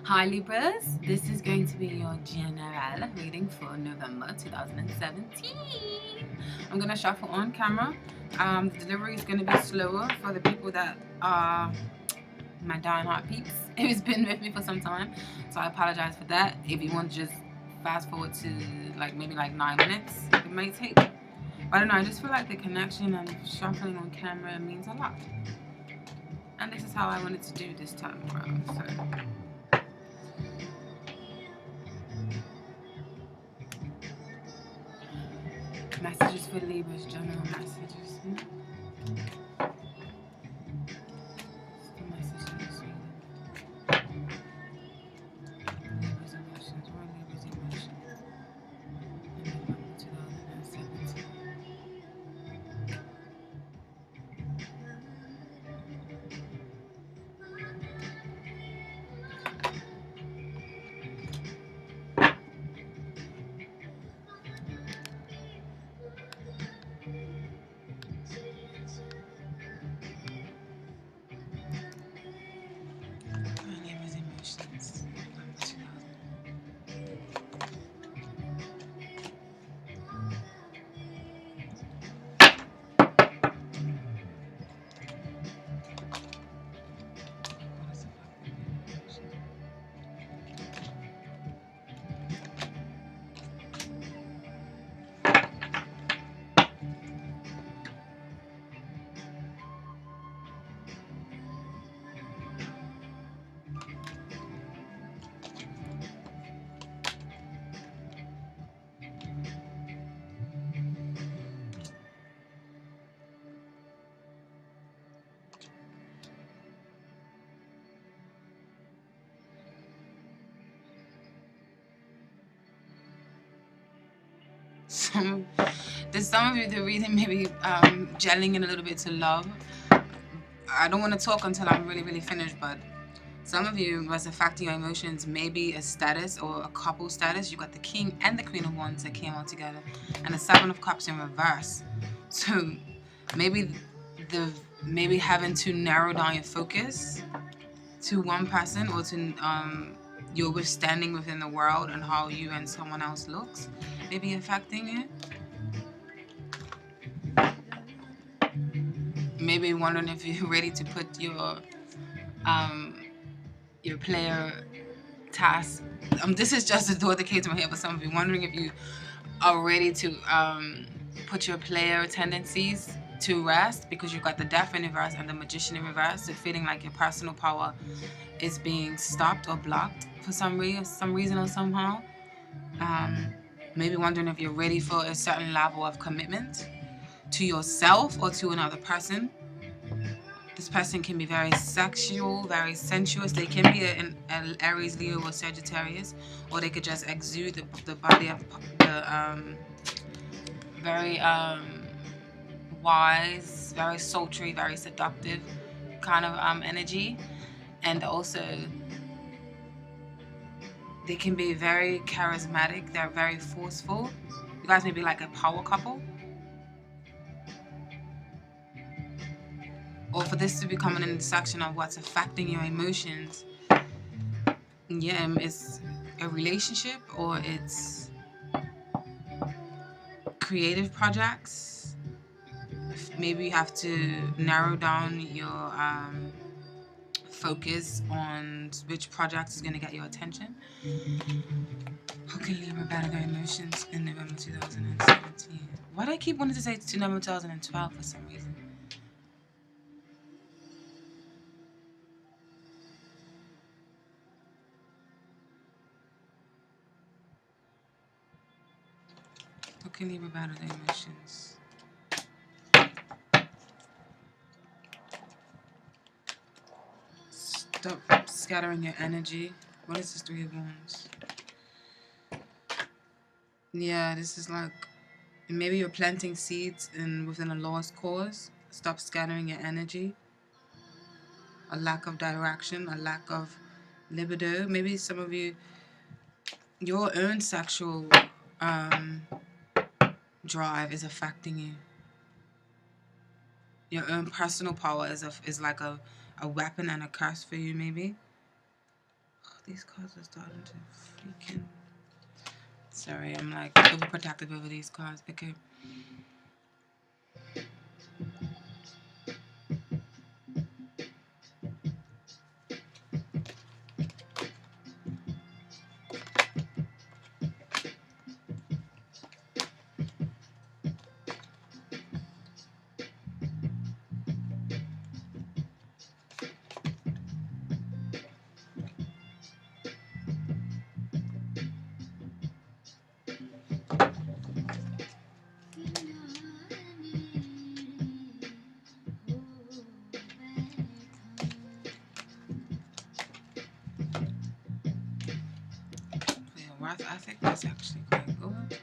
Hi Libras, this is going to be your general reading for November 2017. I'm going to shuffle on camera. The delivery is going to be slower for the people that are my dying heart peeps who's been with me for some time. So I apologize for that. If you want to just fast forward to maybe 9 minutes, it may take. I don't know, I just feel like the connection and shuffling on camera means a lot. And this is how I wanted to do this time around. So messages for Libras, general messages. The messages. Libras emotions. What are Libras emotions? In November 2017. Libras emotions. November 2017. Some of you, the reading maybe gelling in a little bit to love. I don't want to talk until I'm really finished, but some of you, what's affecting your emotions, maybe a status or a couple status. You got the King and the Queen of Wands that came all together, and the Seven of Cups in reverse. So maybe having to narrow down your focus to one person, or to your withstanding within the world and how you and someone else looks, maybe affecting it. Maybe wondering if you're ready to put your player task. This is just the thought that came to my head, but some of you wondering if you are ready to put your player tendencies to rest, because you've got the Death in reverse and the Magician in reverse. So feeling like your personal power is being stopped or blocked for some reason or somehow. Maybe wondering if you're ready for a certain level of commitment to yourself or to another person. This person can be very sexual, very sensuous. They can be an Aries, Leo, or Sagittarius, or they could just exude the body of the very wise, very sultry, very seductive kind of energy. And also, they can be very charismatic. They're very forceful. You guys may be like a power couple. Or for this to become an intersection of what's affecting your emotions. Yeah, it's a relationship, or it's creative projects. Maybe you have to narrow down your focus on which project is going to get your attention. Okay, Libra, battle their emotions in November 2017. Why do I keep wanting to say to November 2012 for some reason? Okay, Libra, battle their emotions. Stop scattering your energy. What is this Three of Wands? Yeah, this is like, maybe you're planting seeds within a lost cause. Stop scattering your energy. A lack of direction, a lack of libido. Maybe some of you, your own sexual drive is affecting you. Your own personal power is like a weapon and a curse for you, maybe. These cards are starting to freaking... Sorry, I'm like overprotective over these cards. Okay. I think that's actually quite good.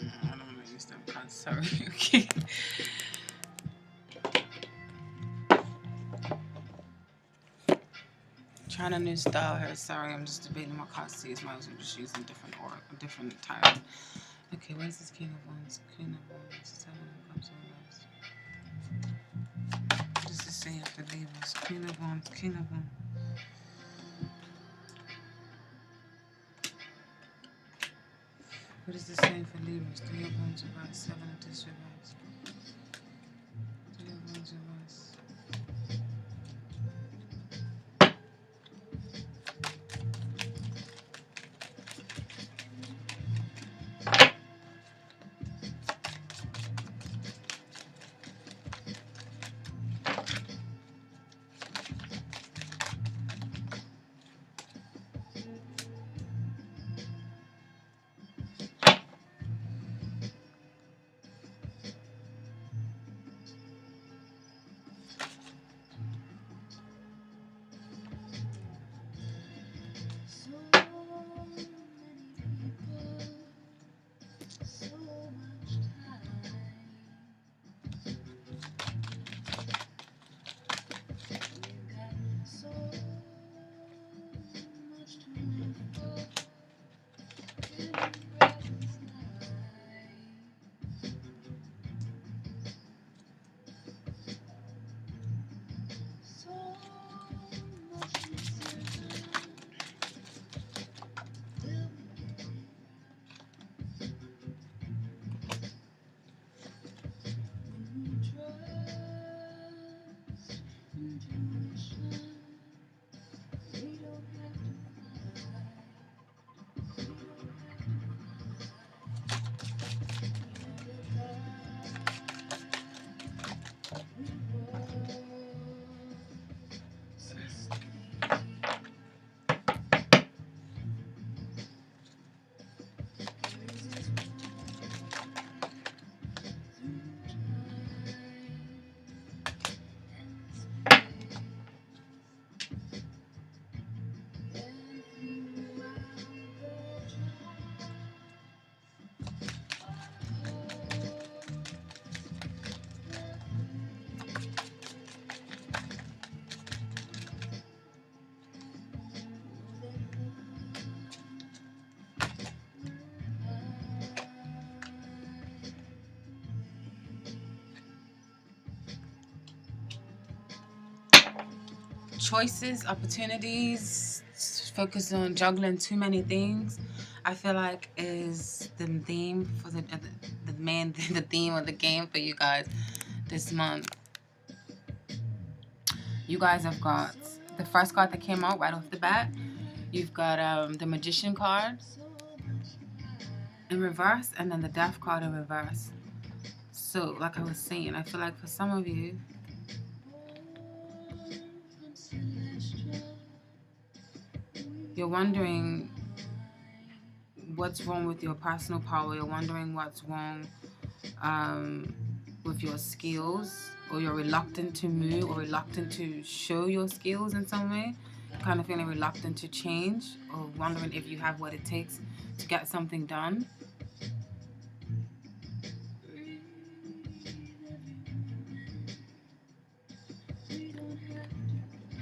I don't want to use them cards. Sorry. Okay. Trying a new style here. Sorry, I'm just debating what cards to use. I'm just using different type. Okay, what is this King of Wands? Queen of Wands. Seven of Cups. What is this saying for Libras? Queen of Wands. King of Wands. What is this saying for Libras? Three of Wands reversed. Seven of Discs reversed. Three of Wands reversed. choices, opportunities, focus on juggling too many things, I feel like is the theme for the the theme of the game for you guys this month. You guys have got the first card that came out right off the bat. You've got the Magician card in reverse, and then the Death card in reverse. So, like I was saying, I feel like for some of you, you're wondering what's wrong with your personal power. You're wondering what's wrong with your skills, or you're reluctant to move or reluctant to show your skills in some way. Kind of feeling reluctant to change, or wondering if you have what it takes to get something done.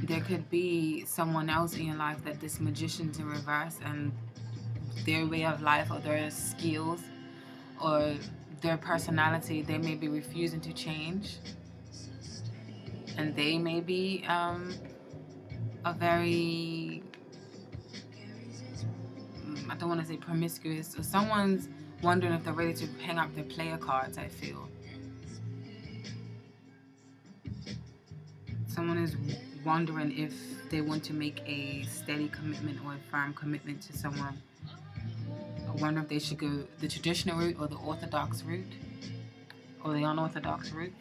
There could be someone else in your life that this Magician's in reverse, and their way of life or their skills or their personality, they may be refusing to change, and they may be a very, I don't want to say promiscuous, or someone's wondering if they're ready to hang up their player cards. I feel someone is wondering if they want to make a steady commitment or a firm commitment to someone. I wonder if they should go the traditional route or the orthodox route or the unorthodox route.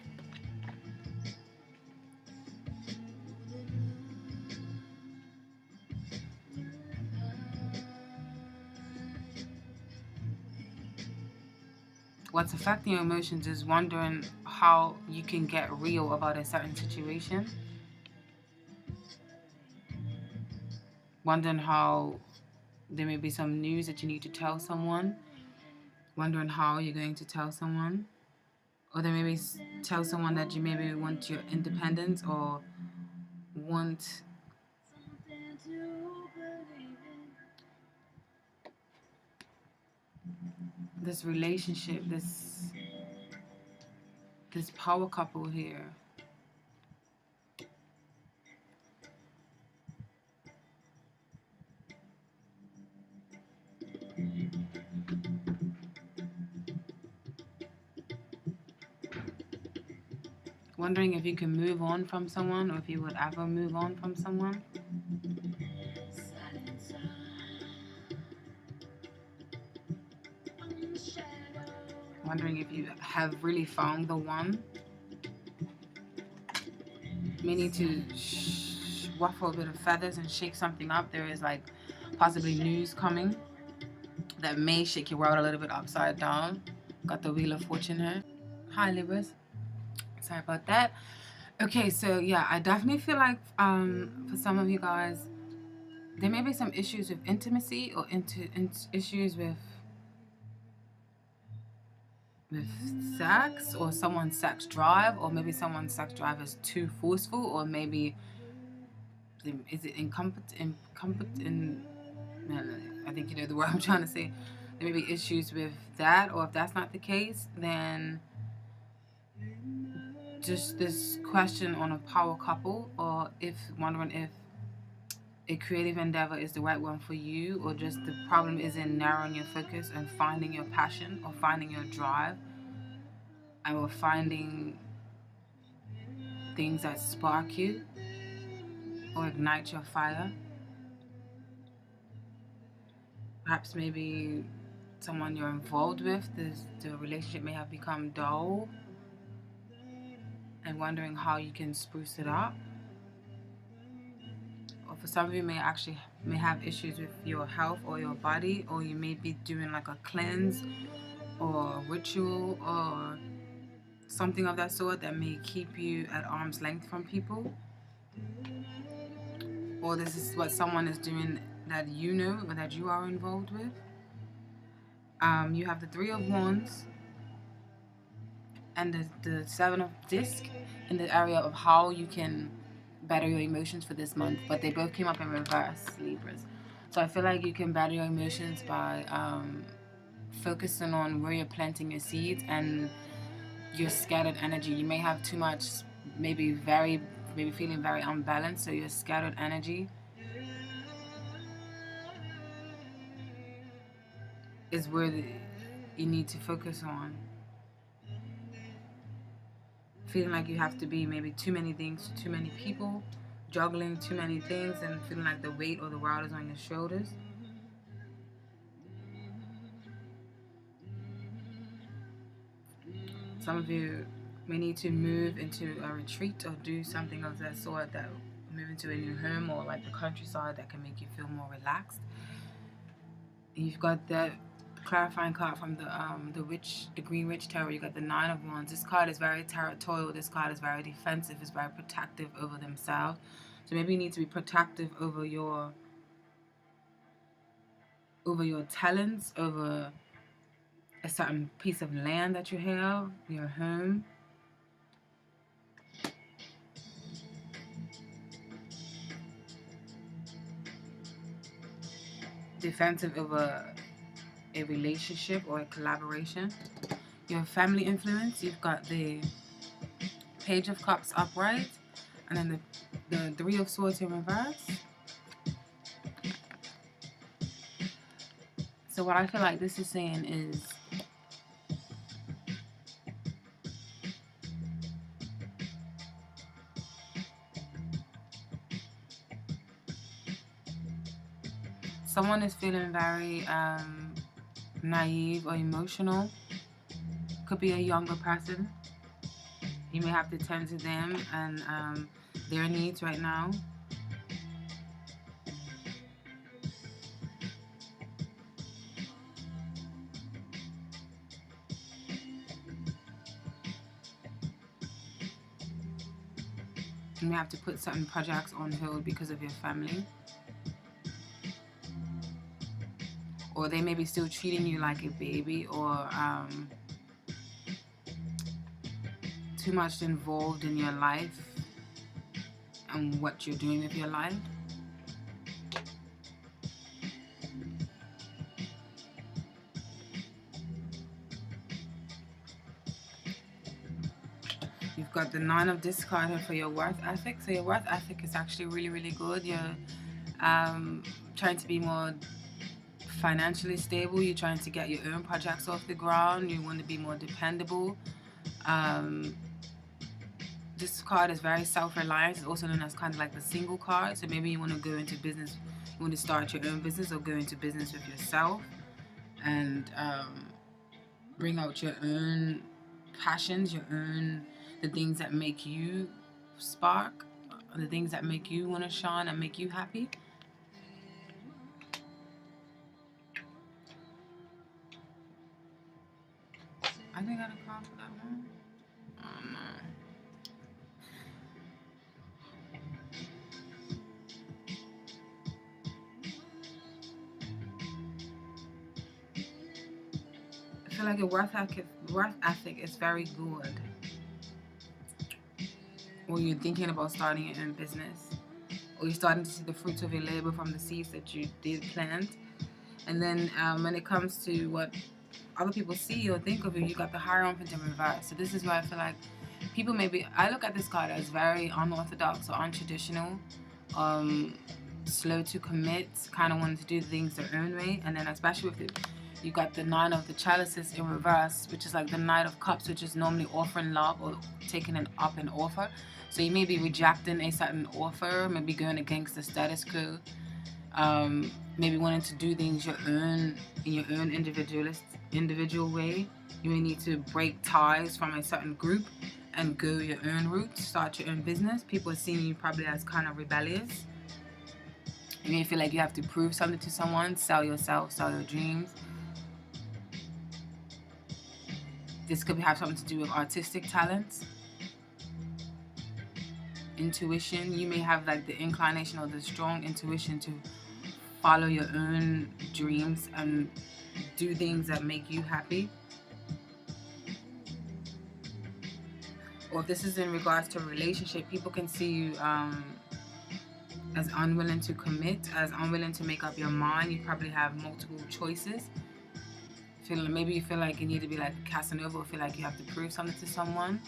What's affecting your emotions is wondering how you can get real about a certain situation. Wondering how there may be some news that you need to tell someone. Wondering how you're going to tell someone. Or there maybe tell someone that you maybe want your independence or want this relationship, this power couple here. Wondering if you can move on from someone, or if you would ever move on from someone. Wondering if you have really found the one. Meaning to ruffle a bit of feathers and shake something up. There is like possibly news coming that may shake your world a little bit upside down. Got the Wheel of Fortune here. Hi Libras. Sorry about that. Okay, so yeah, I definitely feel like for some of you guys, there may be some issues with intimacy or issues with sex, or someone's sex drive, or maybe someone's sex drive is too forceful, or maybe is it incompetent? I think you know the word I'm trying to say. There may be issues with that, or if that's not the case, then just this question on a power couple, or if wondering if a creative endeavor is the right one for you, or just the problem is in narrowing your focus and finding your passion, or finding your drive, or finding things that spark you or ignite your fire. Perhaps maybe someone you're involved with, the relationship may have become dull, and wondering how you can spruce it up. Or for some of you may have issues with your health or your body, or you may be doing like a cleanse or a ritual or something of that sort that may keep you at arm's length from people. Or this is what someone is doing that you know or that you are involved with. You have the Three of Wands and the Seven of Disc in the area of how you can better your emotions for this month, but they both came up in reverse, Libras. So I feel like you can better your emotions by focusing on where you're planting your seeds and your scattered energy. You may have too much, maybe very maybe feeling very unbalanced, so your scattered energy is where you need to focus on. Feeling like you have to be maybe too many things to too many people, juggling too many things, and feeling like the weight or the world is on your shoulders. Some of you may need to move into a retreat or do something of that sort, that move into a new home or like the countryside that can make you feel more relaxed. You've got that clarifying card from the Green Witch Tarot. You got the Nine of Wands. This card is very territorial. This card is very defensive. It's very protective over themselves. So maybe you need to be protective over your talents, over a certain piece of land that you have, your home. Defensive over a relationship or a collaboration. Your family influence, you've got the Page of Cups upright, and then the Three of Swords in reverse. So what I feel like this is saying is someone is feeling very naive or emotional. Could be a younger person. You may have to tend to them and their needs right now. You may have to put certain projects on hold because of your family. Or they may be still treating you like a baby, or too much involved in your life and what you're doing with your life. You've got the Nine of Discard here for your worth ethic. So your worth ethic is actually really, really good. You're trying to be more financially stable. You're trying to get your own projects off the ground. You want to be more dependable. This card is very self-reliant. It's also known as kind of like the single card. So maybe you want to go into business, you want to start your own business or go into business with yourself and bring out your own passions, the things that make you spark, the things that make you want to shine and make you happy. I think I got a card for that one. Oh no. I feel like your worth ethic is very good. Or you're thinking about starting your own business. Or you're starting to see the fruits of your labor from the seeds that you did plant. And then when it comes to what other people see or think of you got the Hierophant in reverse. So this is where I feel like people maybe, I look at this card as very unorthodox or untraditional, slow to commit, kind of wanting to do things their own way. And then especially with it, you got the Nine of the Chalices in reverse, which is like the Knight of Cups, which is normally offering love or taking an offer. So you may be rejecting a certain offer, maybe going against the status quo, maybe wanting to do things in your own individual way. You may need to break ties from a certain group and go your own route, start your own business. People are seeing you probably as kind of rebellious. You may feel like you have to prove something to someone, sell yourself, sell your dreams. This could have something to do with artistic talents, intuition. You may have like the inclination or the strong intuition to follow your own dreams and do things that make you happy. Or if this is in regards to a relationship, people can see you as unwilling to commit, as unwilling to make up your mind. You probably have multiple choices. Maybe you feel like you need to be like a Casanova, or feel like you have to prove something to someone.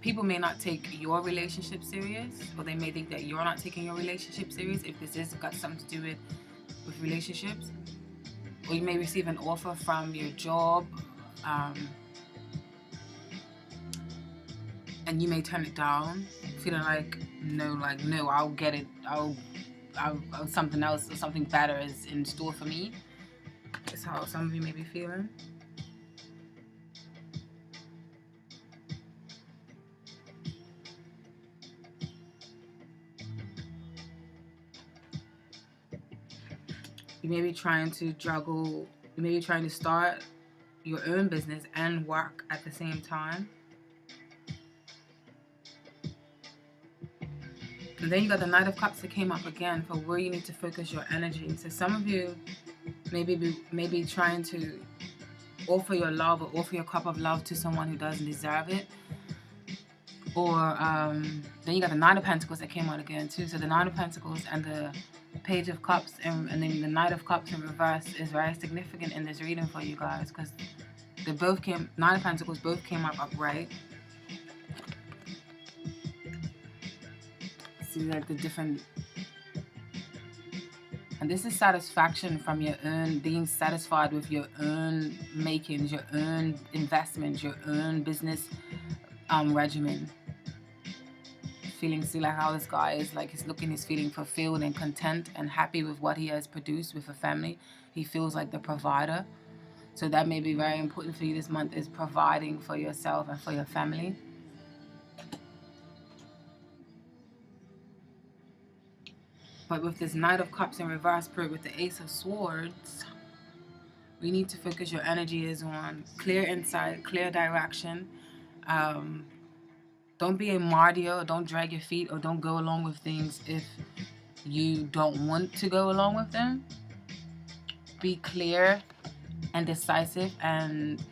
People may not take your relationship serious, or they may think that you're not taking your relationship serious, if this has got something to do with relationships. Or you may receive an offer from your job, and you may turn it down, feeling like no, I'll get it. I'll something else or something better is in store for me. That's how some of you may be feeling. You may be trying to juggle, you may be trying to start your own business and work at the same time. And then you got the Knight of Cups that came up again for where you need to focus your energy. So some of you may be trying to offer your love or offer your cup of love to someone who doesn't deserve it. Or then you got the Nine of Pentacles that came out again too. So the Nine of Pentacles and the Page of Cups and then the Knight of Cups in reverse is very significant in this reading for you guys, because they both came, Nine of Pentacles both came up upright. See like the different, and this is satisfaction from your own, being satisfied with your own makings, your own investments, your own business regimen. Feeling, see like how this guy is like, he's feeling fulfilled and content and happy with what he has produced with a family. He feels like the provider. So that may be very important for you this month, is providing for yourself and for your family. But with this Knight of Cups in reverse spirit with the Ace of Swords, we need to focus your energy is on clear insight, clear direction. Don't be a martyr, or don't drag your feet, or don't go along with things if you don't want to go along with them. Be clear and decisive and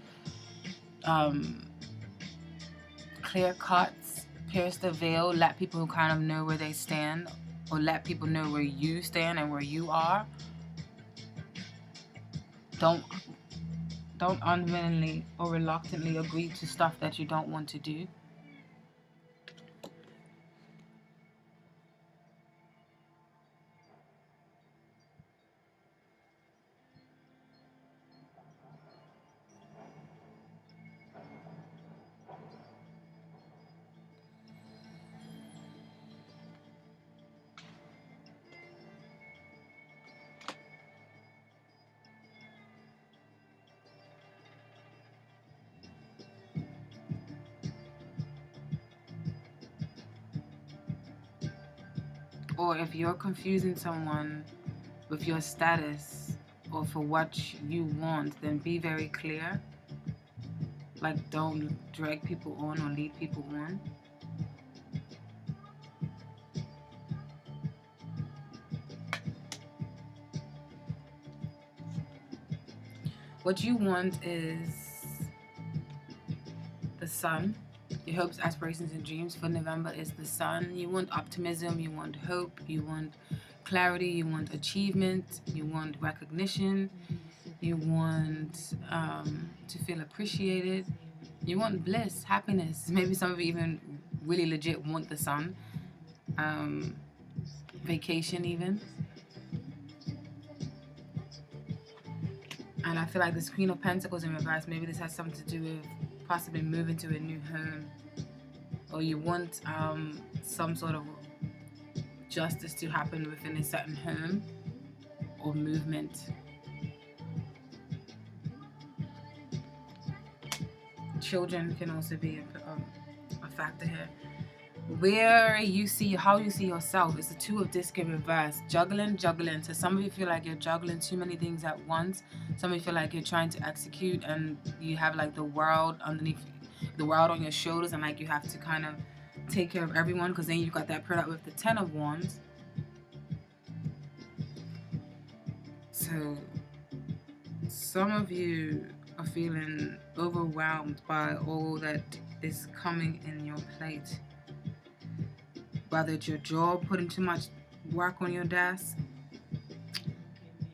clear cuts, pierce the veil, let people kind of know where they stand, or let people know where you stand and where you are. Don't unwillingly or reluctantly agree to stuff that you don't want to do. Or if you're confusing someone with your status or for what you want, then be very clear. Like, don't drag people on or lead people on. What you want is the Sun. Your hopes, aspirations, and dreams for November is the Sun. You want optimism, you want hope, you want clarity, you want achievement, you want recognition, you want to feel appreciated, you want bliss, happiness. Maybe some of you even really legit want the Sun. Vacation even. And I feel like this Queen of Pentacles in reverse, maybe this has something to do with possibly moving to a new home, or you want some sort of justice to happen within a certain home or movement. Children can also be a factor here. Where you see, how you see yourself is the Two of Disc in reverse. Juggling. So some of you feel like you're juggling too many things at once. Some of you feel like you're trying to execute and you have like the world underneath, the world on your shoulders, and like you have to kind of take care of everyone, because then you've got that product with the Ten of Wands. So some of you are feeling overwhelmed by all that is coming in your plate. Whether it's your job, putting too much work on your desk,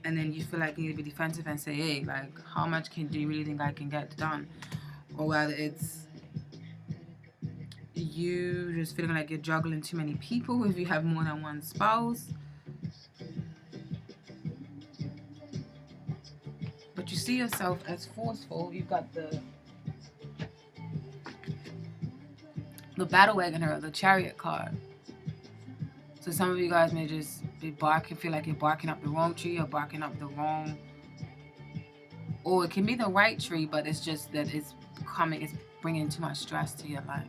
and then you feel like you need to be defensive and say, hey, like, how much do you really think I can get done? Or whether it's you just feeling like you're juggling too many people if you have more than one spouse. But you see yourself as forceful. You've got the battle wagon or the chariot card. So some of you guys may just be feel like you're barking up the wrong tree or barking up the wrong, or it can be the right tree, but it's just that it's bringing too much stress to your life.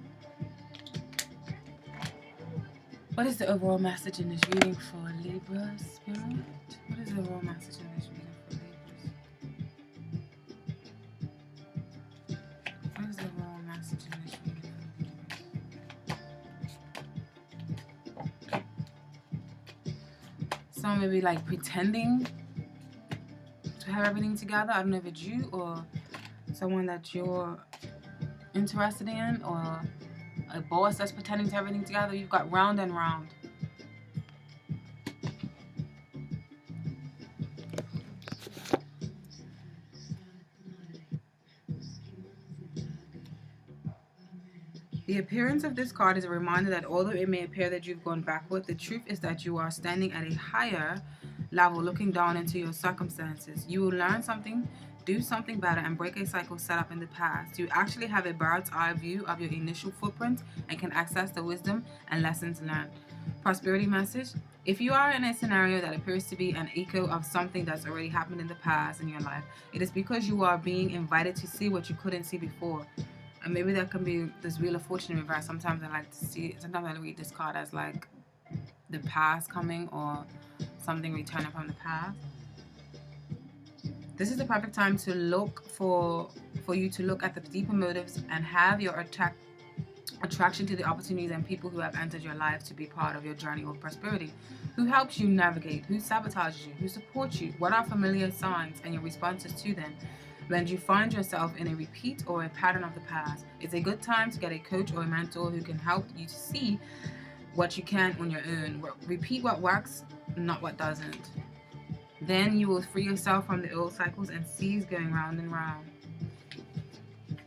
What is the overall message in this reading for Libra Spirit? What is the overall message in this reading for Libra? What is the overall message in this reading for Libra? Someone may be like pretending to have everything together. I don't know if it's you or someone that you're interested in, or a boss that's pretending to have everything together. You've got round and round. The appearance of this card is a reminder that although it may appear that you've gone backward, the truth is that you are standing at a higher level, looking down into your circumstances. You will learn something, do something better, and break a cycle set up in the past. You actually have a bird's eye view of your initial footprint and can access the wisdom and lessons learned. Prosperity message. If you are in a scenario that appears to be an echo of something that's already happened in the past in your life, it is because you are being invited to see what you couldn't see before. And maybe that can be this Wheel of Fortune reverse. Sometimes I read this card as like the past coming or something returning from the past. This is the perfect time to look for you to look at the deeper motives and have your attraction to the opportunities and people who have entered your life to be part of your journey of prosperity. Who helps you navigate? Who sabotages you? Who supports you? What are familiar signs and your responses to them? When you find yourself in a repeat or a pattern of the past, it's a good time to get a coach or a mentor who can help you to see what you can on your own. Repeat what works, not what doesn't. Then you will free yourself from the old cycles and cease going round and round.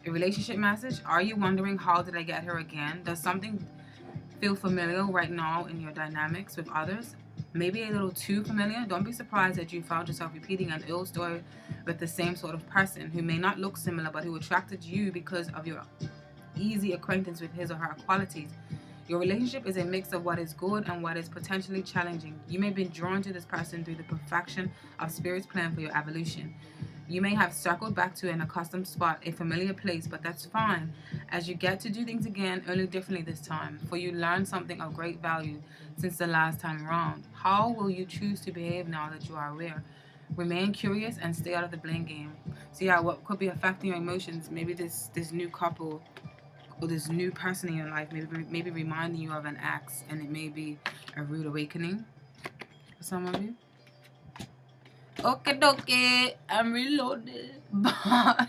A relationship message. Are you wondering, how did I get here again? Does something feel familiar right now in your dynamics with others? Maybe a little too familiar? Don't be surprised that you found yourself repeating an old story with the same sort of person who may not look similar, but who attracted you because of your easy acquaintance with his or her qualities. Your relationship is a mix of what is good and what is potentially challenging. You may be drawn to this person through the perfection of Spirit's plan for your evolution. You may have circled back to an accustomed spot, a familiar place, but that's fine, as you get to do things again, only differently this time, for you learned something of great value since the last time around. How will you choose to behave now that you are aware? Remain curious and stay out of the blame game. So yeah, what could be affecting your emotions? Maybe this new couple or this new person in your life, maybe reminding you of an ex, and it may be a rude awakening for some of you. Okay, I'm reloaded. Bye.